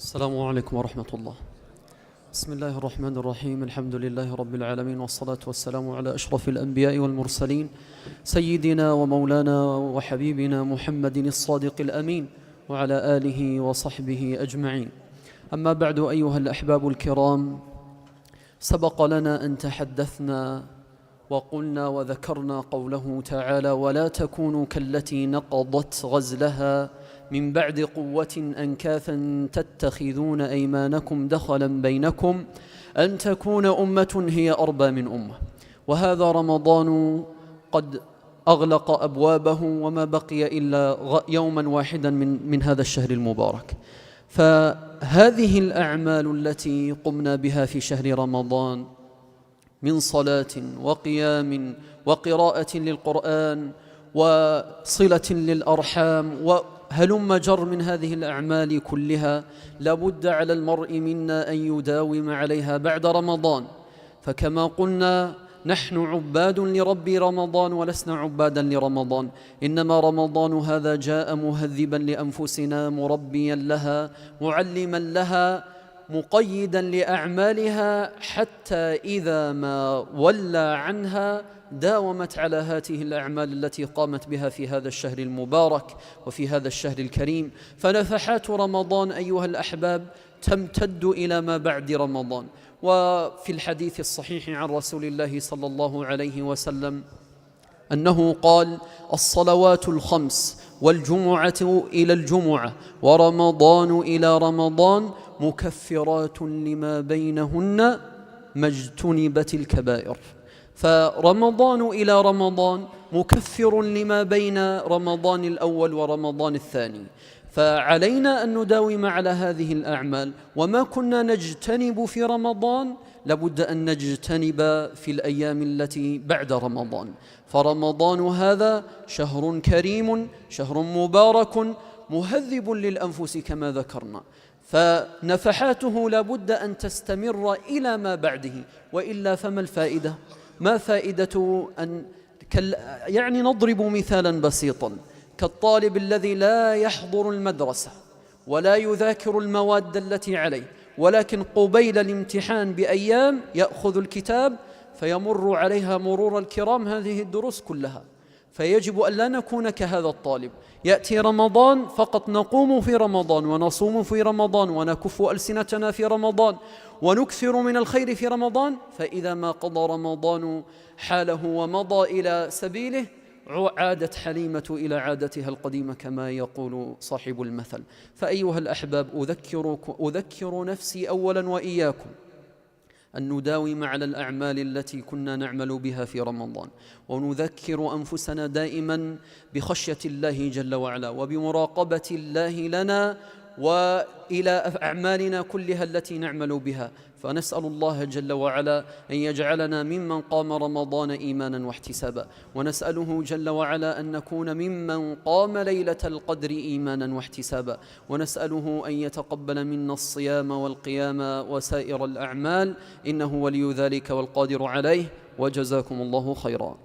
السلام عليكم ورحمة الله. بسم الله الرحمن الرحيم. الحمد لله رب العالمين، والصلاة والسلام على أشرف الأنبياء والمرسلين، سيدنا ومولانا وحبيبنا محمد الصادق الأمين، وعلى آله وصحبه أجمعين. أما بعد، أيها الأحباب الكرام، سبق لنا أن تحدثنا وقلنا وذكرنا قوله تعالى: ولا تكونوا كالتي نقضت غزلها من بعد قوة أنكاثا تتخذون أيمانكم دخلا بينكم أن تكون أمة هي أربى من أمة. وهذا رمضان قد أغلق أبوابه، وما بقي إلا يوما واحدا من هذا الشهر المبارك. فهذه الأعمال التي قمنا بها في شهر رمضان من صلاة وقيام وقراءة للقرآن وصلة للأرحام وهلم جر من هذه الأعمال كلها، لابد على المرء منا أن يداوم عليها بعد رمضان. فكما قلنا، نحن عباد لرب رمضان ولسنا عبادا لرمضان، إنما رمضان هذا جاء مهذبا لأنفسنا، مربيا لها، معلما لها، مقيدا لأعمالها، حتى إذا ما ولى عنها داومت على هذه الأعمال التي قامت بها في هذا الشهر المبارك وفي هذا الشهر الكريم. فنفحات رمضان أيها الأحباب تمتد إلى ما بعد رمضان. وفي الحديث الصحيح عن رسول الله صلى الله عليه وسلم أنه قال: الصلوات الخمس والجمعة إلى الجمعة ورمضان إلى رمضان مكفرات لما بينهن ما اجتنبت الكبائر. فرمضان إلى رمضان مكفر لما بين رمضان الأول ورمضان الثاني. فعلينا أن نداوم على هذه الأعمال، وما كنا نجتنب في رمضان لابد أن نجتنب في الأيام التي بعد رمضان. فرمضان هذا شهر كريم، شهر مبارك، مهذب للأنفس كما ذكرنا، فنفحاته لابد أن تستمر إلى ما بعده، وإلا فما الفائدة؟ ما فائدة أن يعني نضرب مثالا بسيطا كالطالب الذي لا يحضر المدرسة ولا يذاكر المواد التي عليه، ولكن قبيل الامتحان بأيام يأخذ الكتاب فيمر عليها مرور الكرام هذه الدروس كلها. فيجب أن لا نكون كهذا الطالب. يأتي رمضان فقط نقوم في رمضان ونصوم في رمضان ونكف ألسنتنا في رمضان ونكثر من الخير في رمضان، فإذا ما قضى رمضان حاله ومضى إلى سبيله عادت حليمة إلى عادتها القديمة كما يقول صاحب المثل. فأيها الأحباب، أذكر نفسي أولا وإياكم أن نداوم على الأعمال التي كنا نعمل بها في رمضان، ونذكر أنفسنا دائما بخشية الله جل وعلا وبمراقبة الله لنا وإلى أعمالنا كلها التي نعمل بها. فنسأل الله جل وعلا أن يجعلنا ممن قام رمضان إيمانا واحتسابا، ونسأله جل وعلا أن نكون ممن قام ليلة القدر إيمانا واحتسابا، ونسأله أن يتقبل منا الصيام والقيام وسائر الأعمال، إنه ولي ذلك والقادر عليه. وجزاكم الله خيرا.